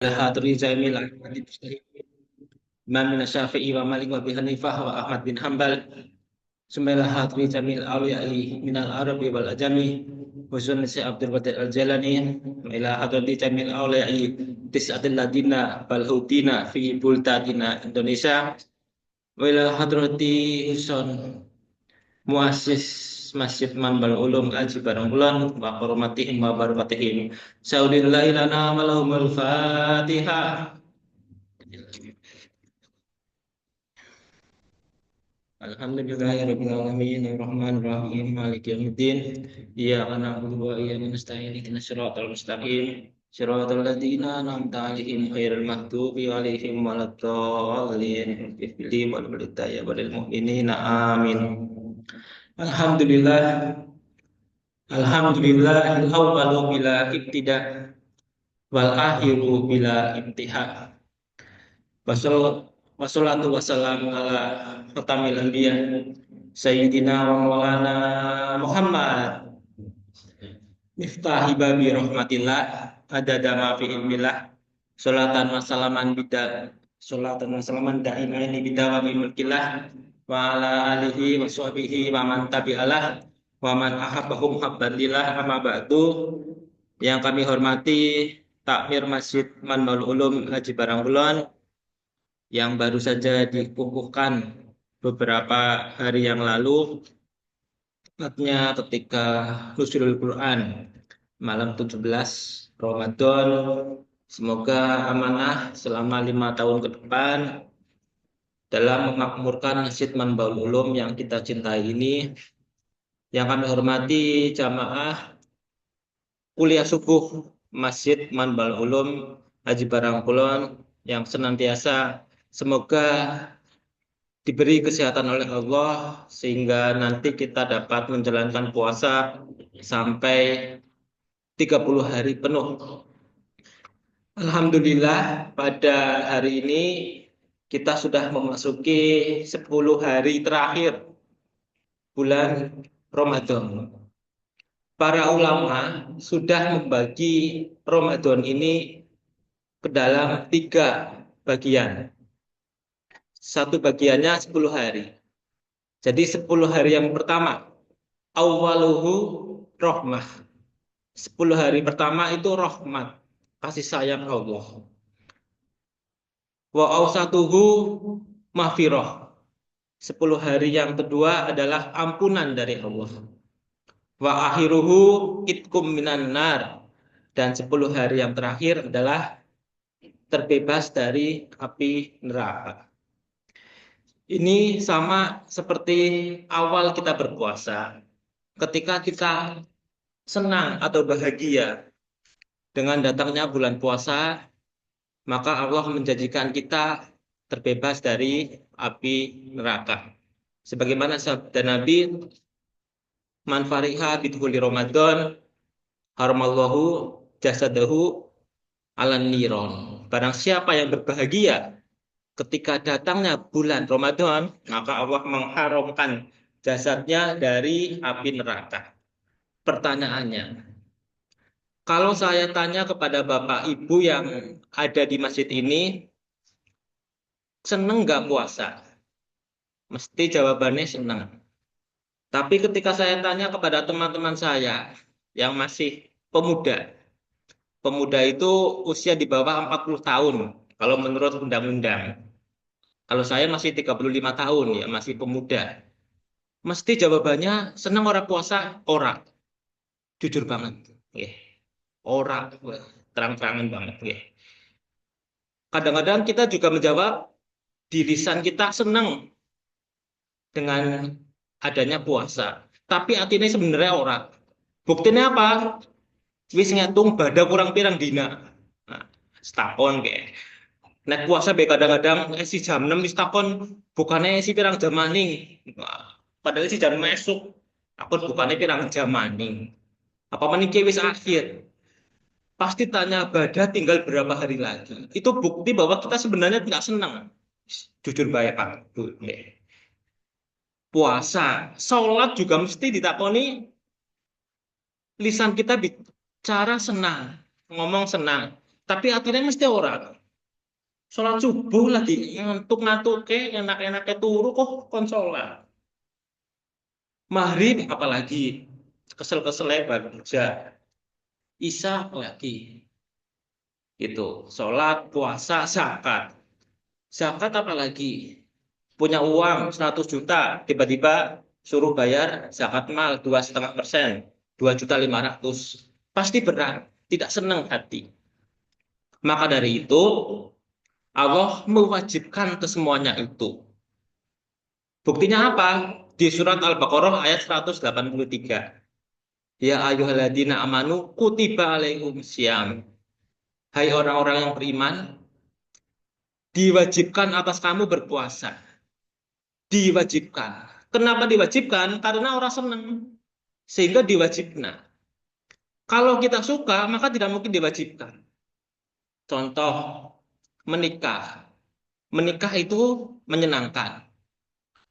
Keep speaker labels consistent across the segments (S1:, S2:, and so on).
S1: Hadri Jamil Ahmad Imam bin Syafi'i wa Malik wa Abi Hanifah wa Ahmad bin Hambal Sumailah Hadri Jamil Awi Ali Minal Arabi wal Ajami Husun Si Abdul Qadir Al Jalani Ila Hadri Jamil Awi Ali Tis'atil Ladina Balhudina Fi Bultatina Indonesia Ila Hadrati Husun Muassis Masjid Manbal Ulum Aji Barangkulon wa Hormatihim wa Barakatihim Saudillahi lana walahumul Fatihah. Alhamdulillahirabbil alamin arrahmanir rahim maliki yaumiddin iyyaka na'budu wa iyyaka nasta'in ihdinas siratal mustaqim siratal ladzina an'amta 'alaihim ghairil maghdubi alaihim waladdallin fil wal hidayah wal mu'minina amin. Alhamdulillah alhamdulillah al-awwalu bila ibtida wal akhiru bila intiha. Wassalatu wassalamu ala khatamil anbiya Sayyidina wa maulana Muhammad Miftahi babi rahmatillah Adada ma fi ilmillah Salatan wa salaman bida Salatan wa salaman da'imaini bidawami mulkillah Wa ala alihi wa sahbihi wa man tabi'alah Wa man ahabbahum habbadillah Amma ba'du. Yang kami hormati Takmir Masjid Manbaul Ulum Haji Barangkulon yang baru saja dikukuhkan beberapa hari yang lalu, tepatnya ketika Nuzulul Quran malam 17 Ramadan. Semoga amanah selama 5 tahun ke depan dalam memakmurkan Masjid Manbaul Ulum yang kita cintai ini. Yang kami hormati jamaah kuliah subuh Masjid Manbaul Ulum Haji Barangkulon yang senantiasa semoga diberi kesehatan oleh Allah sehingga nanti kita dapat menjalankan puasa sampai 30 hari penuh. Alhamdulillah pada hari ini kita sudah memasuki 10 hari terakhir bulan Ramadan. Para ulama sudah membagi Ramadan ini ke dalam 3 bagian. Satu bagiannya 10 hari. Jadi 10 hari yang pertama, awaluhu rahmah. 10 hari pertama itu rahmat, kasih sayang Allah. Wa awsatuhu mahfirah. 10 hari yang kedua adalah ampunan dari Allah. Wa akhiruhu itkum minan nar. Dan 10 hari yang terakhir adalah terbebas dari api neraka. Ini sama seperti awal kita berpuasa. Ketika kita senang atau bahagia dengan datangnya bulan puasa, maka Allah menjanjikan kita terbebas dari api neraka. Sebagaimana sabda Nabi, man fariha bidkhuli Ramadan, haramallahu jasadahu alan niron. Barang siapa yang berbahagia ketika datangnya bulan Ramadan, maka Allah mengharamkan jasadnya dari api neraka. Pertanyaannya, kalau saya tanya kepada Bapak Ibu yang ada di masjid ini, seneng nggak puasa? Mesti jawabannya seneng. Tapi ketika saya tanya kepada teman-teman saya yang masih pemuda, pemuda itu usia di bawah 40 tahun, kalau menurut undang-undang. Kalau saya masih 35 tahun, ya masih pemuda. Mesti jawabannya seneng orang puasa, orang. Jujur banget. Yeah. Orang, terang-terangan banget. Yeah. Kadang-kadang kita juga menjawab, di lisan kita seneng dengan adanya puasa. Tapi artinya sebenarnya orang. Buktinya apa? Wis ngitung badak kurang pirang dina. Nah, setahun kayak. Nek puasa be kadang-kadang si jam 6 wis takon bukannya si pirang jam maning. Nah, padahal si jam masuk. Aku bukannya pirang jam maning. Apa maning wis akhir. Pasti tanya badak tinggal berapa hari lagi. Itu bukti bahwa kita sebenarnya tidak senang. Jujur baik Pak. Puasa, sholat juga mesti ditakoni lisan kita bicara senang, ngomong senang. Tapi akhirnya mesti orang. Sholat subuh lagi ngantuk-ngantuk ke enak-enaknya turu kok konsolan. Maghrib apalagi kesel-kesel baru kerja. Isya lagi itu sholat, puasa, zakat. Zakat apalagi punya uang 100 juta tiba-tiba suruh bayar zakat mal 2,5%, 2,5 juta, pasti berat, tidak senang hati. Maka dari itu Allah mewajibkan kesemuanya itu. Buktinya apa? Di surat Al-Baqarah ayat 183. Ya ayyuhalladzina amanu kutiba alaikum syiyam. Hai orang-orang yang beriman, diwajibkan atas kamu berpuasa. Diwajibkan. Kenapa diwajibkan? Karena orang senang. Sehingga diwajibkan. Kalau kita suka, maka tidak mungkin diwajibkan. Contoh, menikah. Menikah itu menyenangkan.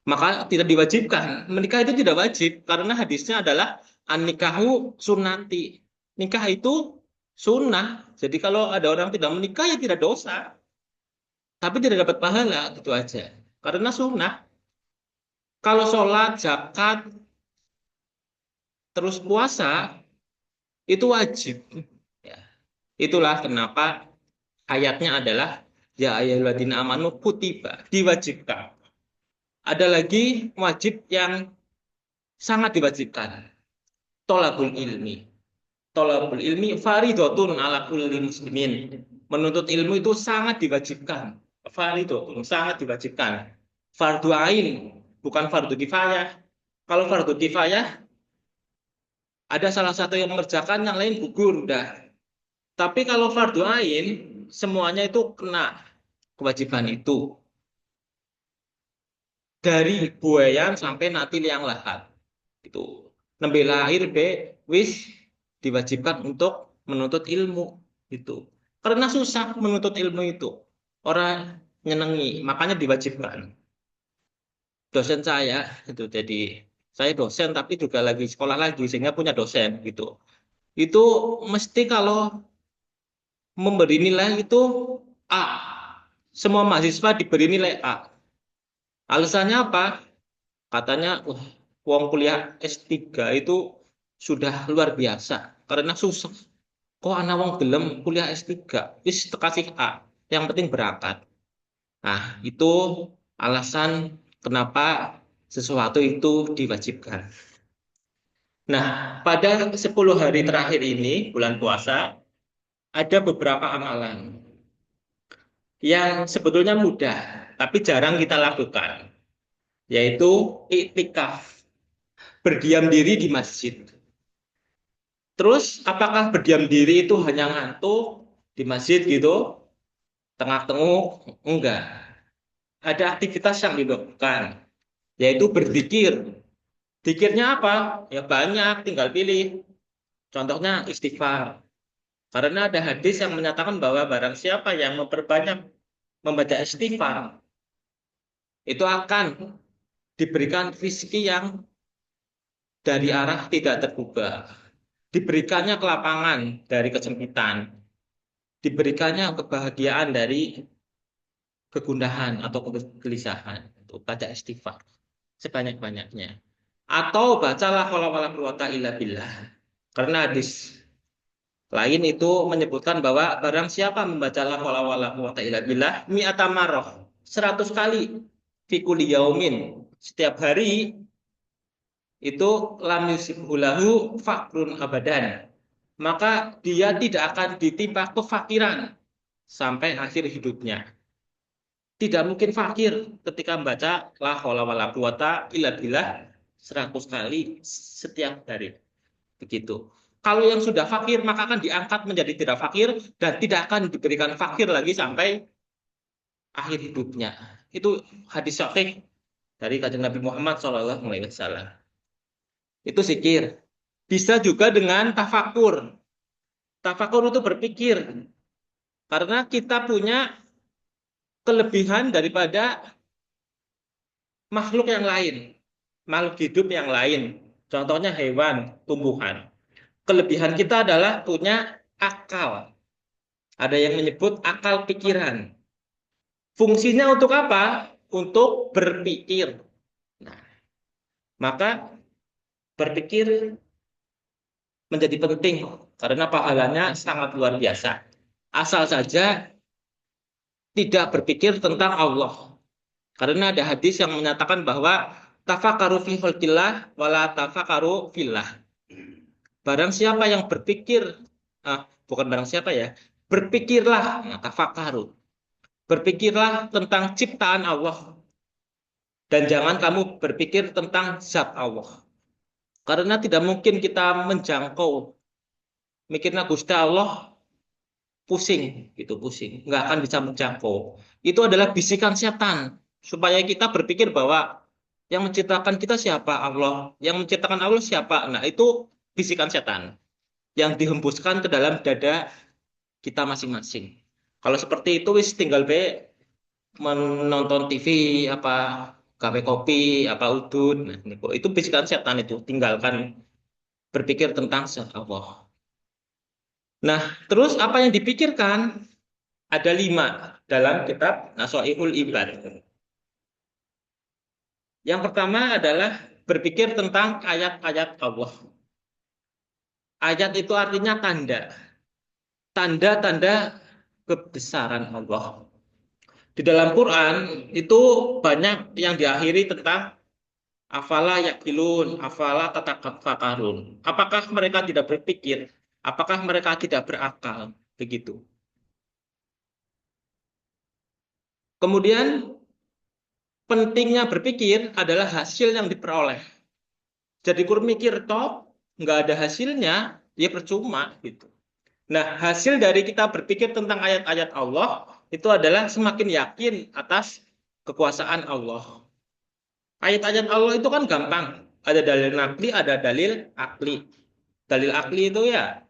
S1: Maka tidak diwajibkan. Menikah itu tidak wajib. Karena hadisnya adalah an-nikahu sunnati. Nikah itu sunnah. Jadi kalau ada orang tidak menikah, ya tidak dosa. Tapi tidak dapat pahala, gitu aja. Karena sunnah. Kalau sholat, zakat, terus puasa, itu wajib. Ya. Itulah kenapa ayatnya adalah ya ayyuhalladzina amanu kutiba, diwajibkan. Ada lagi wajib yang sangat diwajibkan, tolabul ilmi. Tolabul ilmi faridotun ala kulli muslimin. Menuntut ilmu itu sangat diwajibkan. Faridotun sangat diwajibkan. Fardu ain, bukan fardu kifayah. Kalau fardu kifayah ada salah satu yang mengerjakan, yang lain gugur udah. Tapi kalau fardu ain, semuanya itu kena kewajiban itu. Dari buayan sampai nanti liang lahat. Itu. Nembe lahir be wis diwajibkan untuk menuntut ilmu itu. Karena susah menuntut ilmu itu. Orang nyenengi, makanya diwajibkan. Dosen saya itu jadi saya dosen tapi juga lagi sekolah lagi sehingga punya dosen gitu. Itu mesti kalau memberi nilai itu A. Semua mahasiswa diberi nilai A. Alasannya apa? Katanya, wah, uang kuliah S3 itu sudah luar biasa karena susah. Kok anak wong gelem kuliah S3? Wis kasih A. Yang penting berangkat. Nah, itu alasan kenapa sesuatu itu diwajibkan. Nah, pada 10 hari terakhir ini, bulan puasa, ada beberapa amalan yang sebetulnya mudah, tapi jarang kita lakukan, yaitu iktikaf, berdiam diri di masjid. Terus, apakah berdiam diri itu hanya ngantuk di masjid gitu, tengah-tenguk? Enggak. Ada aktivitas yang dilakukan, yaitu berzikir. Zikirnya apa? Ya banyak, tinggal pilih. Contohnya istighfar. Karena ada hadis yang menyatakan bahwa barang siapa yang memperbanyak membaca istighfar, itu akan diberikan rezeki yang dari arah tidak terduga. Diberikannya kelapangan dari kesempitan. Diberikannya kebahagiaan dari kegundahan atau kegelisahan. Untuk baca istighfar sebanyak-banyaknya. Atau bacalah wala quwata illa billah. Karena hadis lain itu menyebutkan bahwa barang siapa membaca la wala quwata illa billah mi'ata marrah 100 kali fi kulli yaumin, setiap hari, itu lam yusibhulahu fakrun abadan, maka dia tidak akan ditimpa kefakiran sampai akhir hidupnya. Tidak mungkin fakir ketika membaca la haula wala quwata illa billah 100 kali setiap hari. Begitu. Kalau yang sudah fakir maka akan diangkat menjadi tidak fakir dan tidak akan diberikan fakir lagi sampai akhir hidupnya. Itu hadis sahih dari Kanjeng Nabi Muhammad SAW. Itu zikir. Bisa juga dengan tafakur. Tafakur itu berpikir. Karena kita punya kelebihan daripada makhluk yang lain. Makhluk hidup yang lain. Contohnya hewan, tumbuhan. Kelebihan kita adalah punya akal. Ada yang menyebut akal pikiran. Fungsinya untuk apa? Untuk berpikir. Nah, maka berpikir menjadi penting karena pahalanya sangat luar biasa. Asal saja tidak berpikir tentang Allah. Karena ada hadis yang menyatakan bahwa tafakaru fi khalqillah wala tafakaru fillah. Barang siapa yang berpikir, bukan barang siapa ya, berpikirlah, tafakaru. Berpikirlah tentang ciptaan Allah dan jangan kamu berpikir tentang zat Allah. Karena tidak mungkin kita menjangkau mikirnya Gusti Allah pusing gitu pusing nggak akan bisa menjangkau itu adalah bisikan setan supaya kita berpikir bahwa yang menciptakan kita siapa Allah yang menciptakan Allah siapa nah itu bisikan setan yang dihembuskan ke dalam dada kita masing-masing kalau seperti itu wis tinggal be menonton TV apa gawe kopi apa udun nah, itu bisikan setan itu tinggalkan berpikir tentang Allah. Nah, terus apa yang dipikirkan? Ada 5 dalam kitab Nasha'ihul Ibad. Yang pertama adalah berpikir tentang ayat-ayat Allah. Ayat itu artinya tanda. Tanda-tanda kebesaran Allah. Di dalam Quran itu banyak yang diakhiri tentang afala yakilun, afala tatafakkarun. Apakah mereka tidak berpikir? Apakah mereka tidak berakal? Begitu. Kemudian pentingnya berpikir adalah hasil yang diperoleh. Jadi kur mikir toh nggak ada hasilnya, ya percuma gitu. Nah, hasil dari kita berpikir tentang ayat-ayat Allah itu adalah semakin yakin atas kekuasaan Allah. Ayat-ayat Allah itu kan gampang. Ada dalil nakli, ada dalil akli. Dalil akli itu ya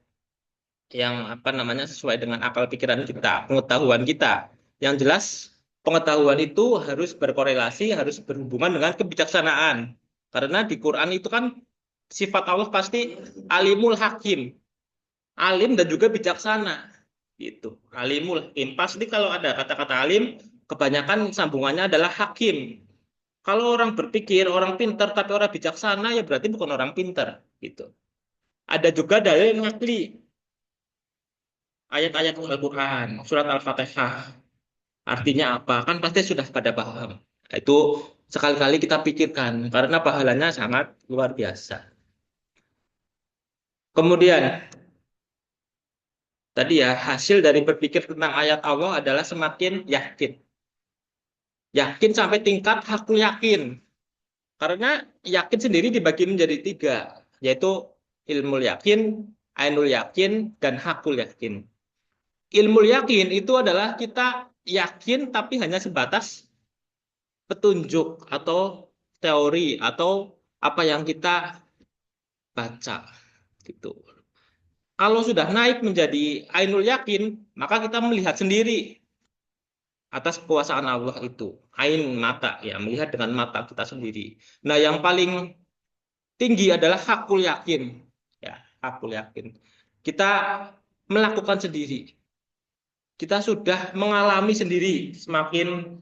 S1: yang apa namanya sesuai dengan akal pikiran kita, pengetahuan kita. Yang jelas pengetahuan itu harus berkorelasi, harus berhubungan dengan kebijaksanaan. Karena di Quran itu kan sifat Allah pasti alimul hakim, alim dan juga bijaksana. Gitu. Alimul hakim. Pasti kalau ada kata-kata alim, kebanyakan sambungannya adalah hakim. Kalau orang berpikir, orang pintar tapi orang bijaksana ya berarti bukan orang pintar gitu. Ada juga dalil nakli, ayat-ayat Al-Quran, surat Al-Fatihah. Artinya apa? Kan pasti sudah pada paham. Itu sekali-kali kita pikirkan, karena pahalanya sangat luar biasa. Kemudian, tadi ya, hasil dari berpikir tentang ayat Allah adalah semakin yakin. Yakin sampai tingkat hakul yakin. Karena yakin sendiri dibagi menjadi 3, yaitu ilmu yakin, ainul yakin, dan hakul yakin. Ilmu yakin itu adalah kita yakin tapi hanya sebatas petunjuk atau teori atau apa yang kita baca gitu. Kalau sudah naik menjadi ainul yakin, maka kita melihat sendiri atas kekuasaan Allah itu. Ain mata ya, melihat dengan mata kita sendiri. Nah, yang paling tinggi adalah hakul yakin. Ya, hakul yakin. Kita melakukan sendiri. Kita sudah mengalami sendiri semakin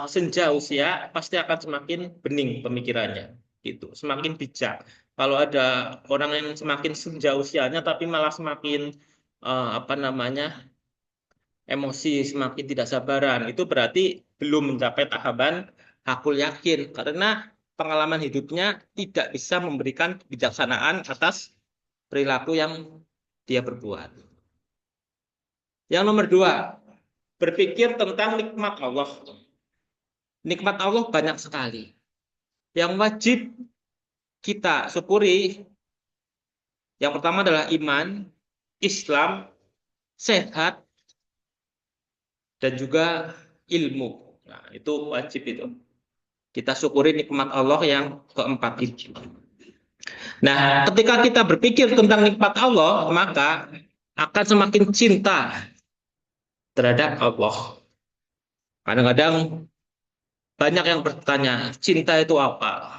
S1: senja usia pasti akan semakin bening pemikirannya gitu semakin bijak kalau ada orang yang semakin senja usianya tapi malah semakin apa namanya emosi semakin tidak sabaran itu berarti belum mencapai tahapan hakul yakin karena pengalaman hidupnya tidak bisa memberikan kebijaksanaan atas perilaku yang dia perbuat. Yang nomor 2, berpikir tentang nikmat Allah. Nikmat Allah banyak sekali. Yang wajib kita syukuri, yang pertama adalah iman, Islam, sehat, dan juga ilmu. Nah, itu wajib itu. Kita syukuri nikmat Allah yang keempat itu. Nah, ketika kita berpikir tentang nikmat Allah, maka akan semakin cinta terhadap Allah. Kadang-kadang banyak yang bertanya, cinta itu apa?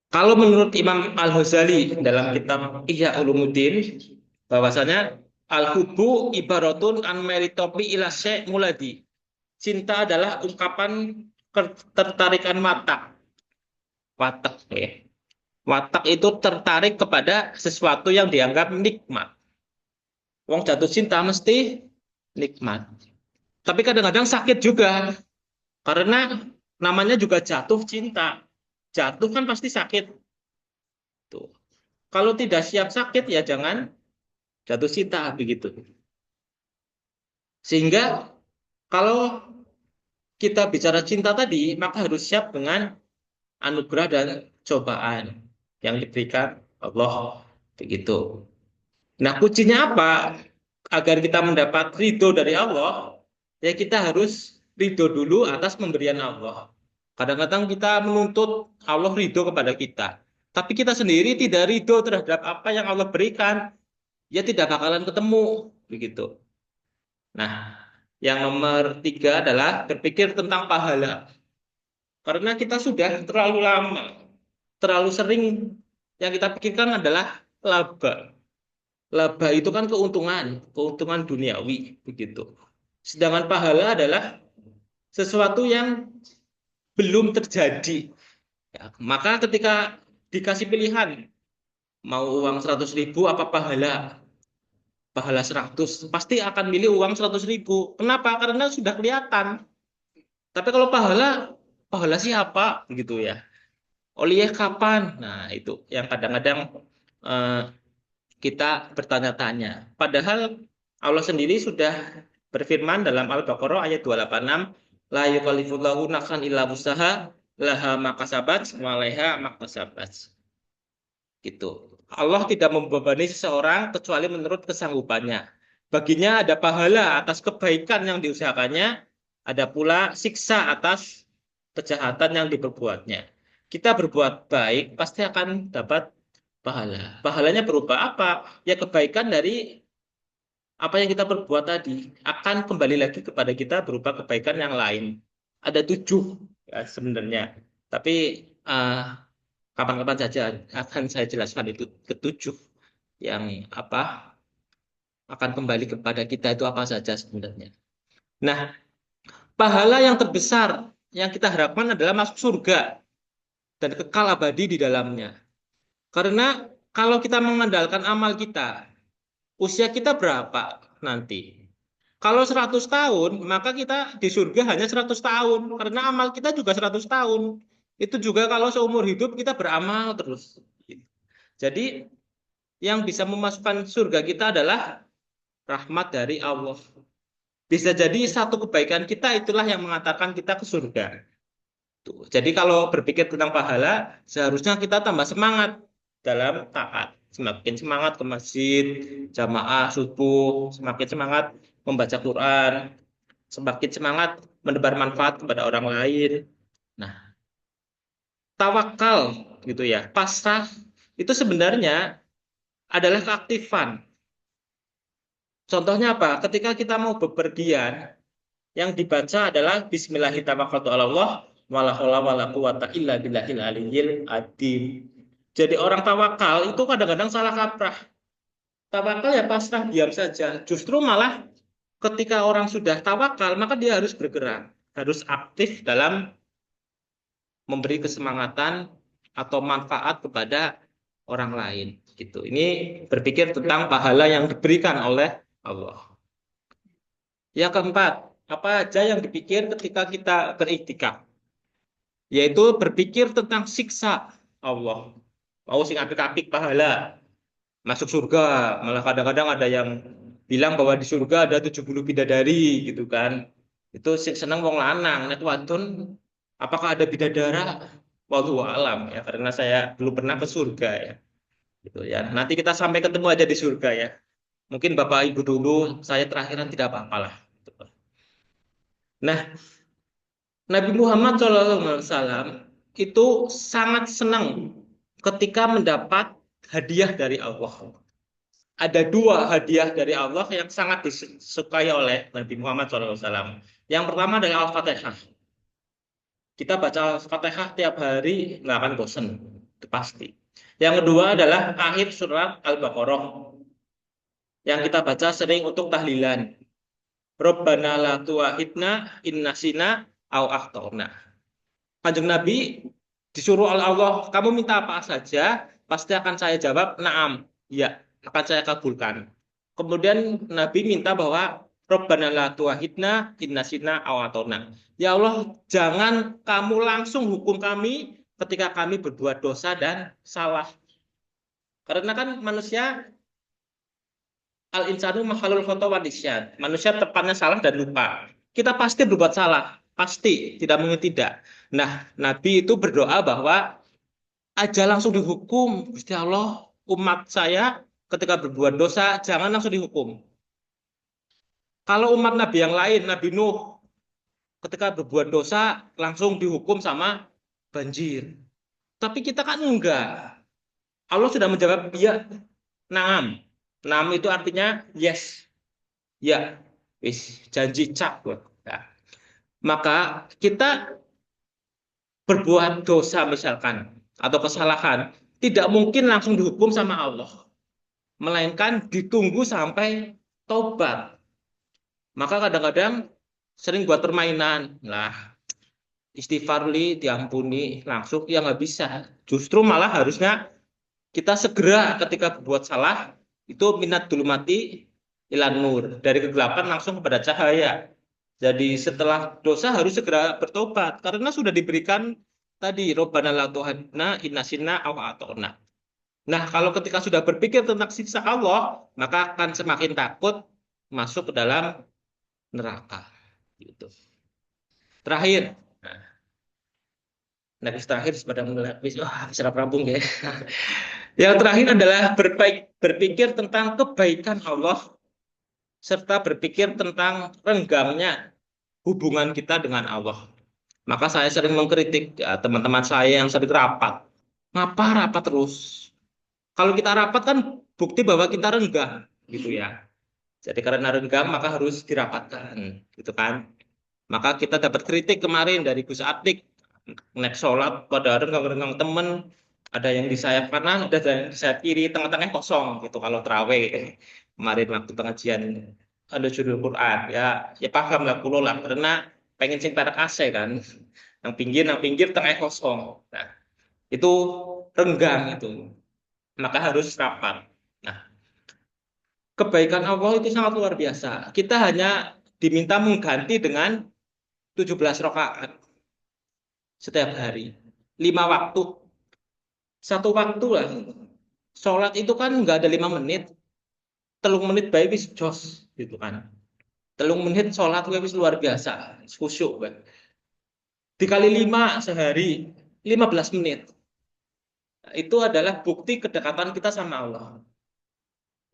S1: Kalau menurut Imam Al-Ghazali dalam kitab Ihya Ulumuddin, bahwasanya Al-hubbu ibaratun an meritopi ila syai' muladi. Cinta adalah ungkapan ketertarikan mata. Watak ya. Watak itu tertarik kepada sesuatu yang dianggap nikmat. Wong jatuh cinta mesti nikmat. Tapi kadang-kadang sakit juga. Karena namanya juga jatuh cinta. Jatuh kan pasti sakit. Tuh. Kalau tidak siap sakit ya jangan jatuh cinta begitu. Sehingga kalau kita bicara cinta tadi, maka harus siap dengan anugerah dan cobaan yang diberikan Allah begitu. Nah, kuncinya apa? Agar kita mendapat ridho dari Allah, ya kita harus ridho dulu atas pemberian Allah. Kadang-kadang kita menuntut Allah ridho kepada kita, tapi kita sendiri tidak ridho terhadap apa yang Allah berikan, ya tidak bakalan ketemu begitu. Nah, yang nomor tiga adalah berpikir tentang pahala. Karena kita sudah terlalu lama, terlalu sering yang kita pikirkan adalah laba. Laba itu kan keuntungan, keuntungan duniawi begitu. Sedangkan pahala adalah sesuatu yang belum terjadi. Ya, maka ketika dikasih pilihan, mau uang 100.000 apa pahala? Pahala 100, pasti akan milih uang 100.000. Kenapa? Karena sudah kelihatan. Tapi kalau pahala, pahala siapa? Begitu ya. Oleh kapan? Nah, itu yang kadang-kadang eh, kita bertanya-tanya. Padahal Allah sendiri sudah berfirman dalam Al-Baqarah ayat 286, la yukallifullahu nafsan illa wusaha laha makasabat wa 'alaiha maktasabat. Gitu. Allah tidak membebani seseorang kecuali menurut kesanggupannya. Baginya ada pahala atas kebaikan yang diusahakannya, ada pula siksa atas kejahatan yang diperbuatnya. Kita berbuat baik pasti akan dapat pahala. Pahalanya berupa apa? Ya kebaikan dari apa yang kita perbuat tadi akan kembali lagi kepada kita berupa kebaikan yang lain. Ada 7 ya, sebenarnya. Tapi kapan-kapan saja akan saya jelaskan itu ketujuh yang apa akan kembali kepada kita itu apa saja sebenarnya. Nah, pahala yang terbesar yang kita harapkan adalah masuk surga dan kekal abadi di dalamnya. Karena kalau kita mengandalkan amal kita, usia kita berapa nanti? Kalau 100 tahun, maka kita di surga hanya 100 tahun. Karena amal kita juga 100 tahun. Itu juga kalau seumur hidup kita beramal terus. Jadi yang bisa memasukkan surga kita adalah rahmat dari Allah. Bisa jadi satu kebaikan kita itulah yang mengantarkan kita ke surga. Tuh. Jadi kalau berpikir tentang pahala, seharusnya kita tambah semangat dalam taat. Semakin semangat ke masjid, jamaah, subuh, semakin semangat membaca Quran, semakin semangat menebar manfaat kepada orang lain. Nah, tawakal gitu ya, pasrah itu sebenarnya adalah keaktifan. Contohnya apa? Ketika kita mau bepergian, yang dibaca adalah Bismillahirrahmanirrahim wala haula wala quwata illa billahil aliyyil adim. Jadi orang tawakal itu kadang-kadang salah kaprah. Tawakal ya pasrah diam saja. Justru malah ketika orang sudah tawakal maka dia harus bergerak, harus aktif dalam memberi kesemangatan atau manfaat kepada orang lain. Gitu. Ini berpikir tentang pahala yang diberikan oleh Allah. Yang keempat, apa aja yang dipikir ketika kita beriktikaf? Yaitu berpikir tentang siksa Allah. Mau sing apik-apik pahala, masuk surga. Malah kadang-kadang ada yang bilang bahwa di surga ada 70 bidadari gitu kan. Itu seneng wong lanang, nek wadon apakah ada bidadara? Wallahu alam ya, karena saya belum pernah ke surga ya. Gitu ya. Nanti kita sampai ketemu aja di surga ya. Mungkin Bapak Ibu dulu, saya terakhiran tidak apa-apa lah. Nah, Nabi Muhammad SAW itu sangat senang ketika mendapat hadiah dari Allah. Ada 2 hadiah dari Allah yang sangat disukai oleh Nabi Muhammad SAW. Yang pertama adalah Al-Fatihah. Kita baca Al-Fatihah tiap hari nggak akan bosan, itu pasti. Yang kedua adalah akhir surat Al-Baqarah. yang kita baca sering untuk tahlilan. Rabbana la tu'akhidna in nasina au akhtana. Kanjeng Nabi disuruh oleh Allah, kamu minta apa saja, pasti akan saya jawab, na'am, ya, akan saya kabulkan. Kemudian Nabi minta bahwa Rabbana la tu'akhidna in nasina aw akhtana. Ya Allah, jangan kamu langsung hukum kami ketika kami berbuat dosa dan salah. Karena kan manusia al-insanu makhlukul khata wa nisyan. Manusia tepatnya salah dan lupa. Kita pasti berbuat salah, pasti, tidak mungkin tidak. Nah, Nabi itu berdoa bahwa aja langsung dihukum, Gusti Allah, umat saya ketika berbuat dosa jangan langsung dihukum. Kalau umat Nabi yang lain, Nabi Nuh ketika berbuat dosa langsung dihukum sama banjir. Tapi kita kan enggak. Allah sudah menjawab, ya, naam. Naam itu artinya yes. Ya, wis janji cap. Ya. Maka kita berbuat dosa misalkan atau kesalahan tidak mungkin langsung dihukum sama Allah, melainkan ditunggu sampai tobat. Maka kadang-kadang sering buat permainan lah, istighfar li diampuni langsung, ya nggak bisa. Justru malah harusnya kita segera ketika berbuat salah itu minat dulu mati ilan nur, dari kegelapan langsung kepada cahaya. Jadi setelah dosa harus segera bertobat karena sudah diberikan tadi Robbana la tu'akhidna in nasina aw akhtana. Nah, kalau ketika sudah berpikir tentang siksa Allah, maka akan semakin takut masuk ke dalam neraka. Gitu. Terakhir, nah, terakhir pada mulai, wah, serap rampung ya. Yang terakhir adalah berpikir tentang kebaikan Allah serta berpikir tentang renggangnya hubungan kita dengan Allah. Maka saya sering mengkritik ya, teman-teman saya yang sering rapat. Ngapa rapat terus? Kalau kita rapat kan bukti bahwa kita renggang, gitu ya. Jadi karena renggang maka harus dirapatkan, gitu kan. Maka kita dapat kritik kemarin dari Gus Atik, naik sholat pada renggang-renggang temen, ada yang di sayap kanan, ada yang di sayap kiri, tengah-tengah kosong, gitu kalau terawih. Kemarin waktu pengajian ada judul Quran, ya paham lah, kulo lah, karena pengen sing perak AC kan, yang pinggir tengah kosong. Nah, itu renggang itu, maka harus rapat. Nah, kebaikan Allah itu sangat luar biasa. Kita hanya diminta mengganti dengan 17 rakaat setiap hari, 5 waktu, satu waktu lah. Sholat itu kan nggak ada 5 menit, 3 menit baik wis jos gitu kan. 3 menit sholat wis luar biasa, khusyuk kan. Dikali 5 sehari, 15 menit. Itu adalah bukti kedekatan kita sama Allah.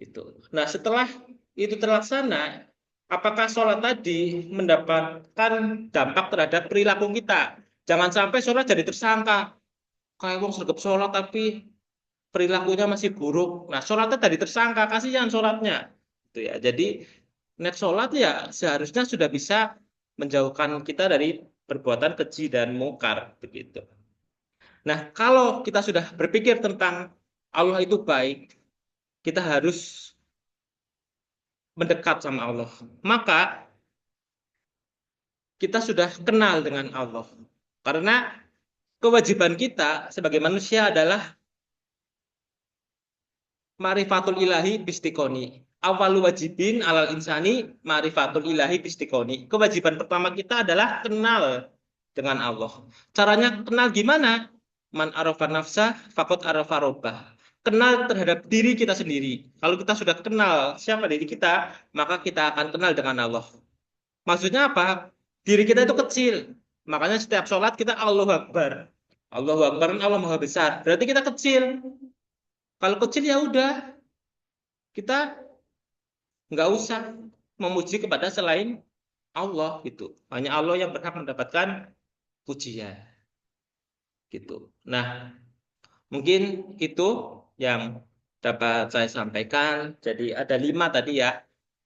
S1: Itu. Nah, setelah itu terlaksana, apakah sholat tadi mendapatkan dampak terhadap perilaku kita? Jangan sampai sholat jadi tersangka. Kayak wong sergap sholat tapi perilakunya masih buruk. Nah, sholatnya tadi tersangka, kasihan sholatnya. Itu ya. Jadi, net sholat ya seharusnya sudah bisa menjauhkan kita dari perbuatan keji dan mungkar. Begitu. Nah, kalau kita sudah berpikir tentang Allah itu baik, kita harus mendekat sama Allah. Maka kita sudah kenal dengan Allah. Karena kewajiban kita sebagai manusia adalah ma'rifatul ilahi bistikoni. Awalu wajibin alal insani ma'rifatul ilahi bistikoni. Kewajiban pertama kita adalah kenal dengan Allah. Caranya kenal gimana? Man arafa nafsa fakot arafa robbah. Kenal terhadap diri kita sendiri. Kalau kita sudah kenal siapa diri kita, maka kita akan kenal dengan Allah. Maksudnya apa? Diri kita itu kecil. Makanya setiap sholat kita Allahu Akbar. Allahu Akbar, Allah Maha Besar. Berarti kita kecil. Kalau kecil ya udah, kita nggak usah memuji kepada selain Allah gitu. Hanya Allah yang berhak mendapatkan pujian gitu. Nah, mungkin itu yang dapat saya sampaikan. Jadi ada 5 tadi ya.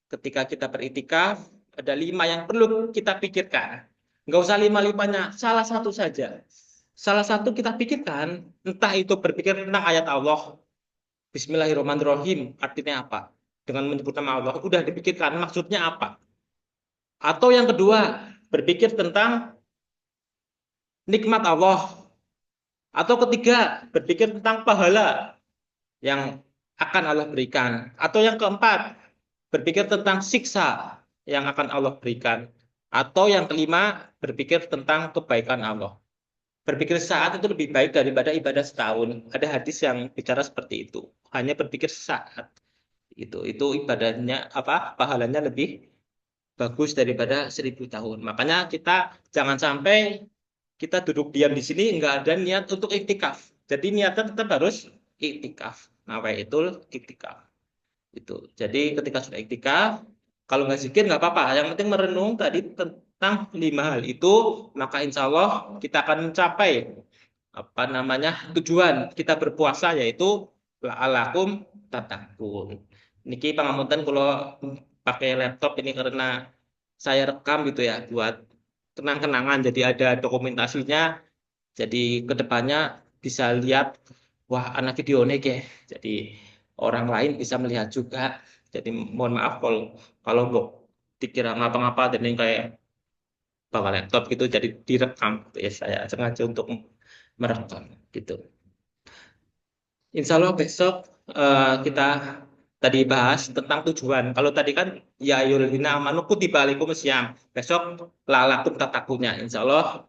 S1: Ketika kita beriktikaf, ada 5 yang perlu kita pikirkan. Nggak usah 5-5-nya, salah satu saja. Salah satu kita pikirkan, entah itu berpikir tentang ayat Allah. Bismillahirrahmanirrahim, artinya apa? dengan menyebut nama Allah, udah dipikirkan maksudnya apa. Atau yang kedua, berpikir tentang nikmat Allah. Atau ketiga, berpikir tentang pahala yang akan Allah berikan. Atau yang keempat, berpikir tentang siksa yang akan Allah berikan. Atau yang kelima, berpikir tentang kebaikan Allah. Berpikir saat itu lebih baik daripada ibadah setahun. Ada hadis yang bicara seperti itu. Hanya berpikir saat itu ibadahnya apa? Pahalanya lebih bagus daripada 1000 tahun. Makanya kita jangan sampai kita duduk diam di sini nggak ada niat untuk iktikaf. Jadi niatnya tetap harus iktikaf. Nawaitul iktikaf itu. Jadi ketika sudah iktikaf, kalau nggak zikir nggak apa-apa. Yang penting merenung tadi tentang 5 hal itu, maka insya Allah kita akan mencapai apa namanya tujuan kita berpuasa yaitu la'alakum tatakun. Niki pangapunten kalau pakai laptop ini karena saya rekam gitu ya buat kenang-kenangan. Jadi ada dokumentasinya. Jadi kedepannya bisa lihat, wah anak video nih kayak. Jadi orang lain bisa melihat juga. Jadi mohon maaf kalau kalau mau dikira ngapa-ngapa dan ini kayak bawa laptop gitu jadi direkam gitu ya saya sengaja untuk merekam gitu. Insya Allah besok kita tadi bahas tentang tujuan. Kalau tadi kan ya ayyuhalladzina amanu kutiba alaikumus syiyam. Besok lalakum tatakunya. Insya Allah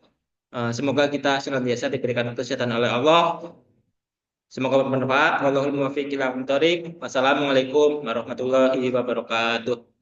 S1: semoga kita senantiasa diberikan kesehatan oleh Allah. Semoga bermanfaat. Wallahul muwaffiq ila aqwamit thoriq. Wassalamualaikum warahmatullahi wabarakatuh.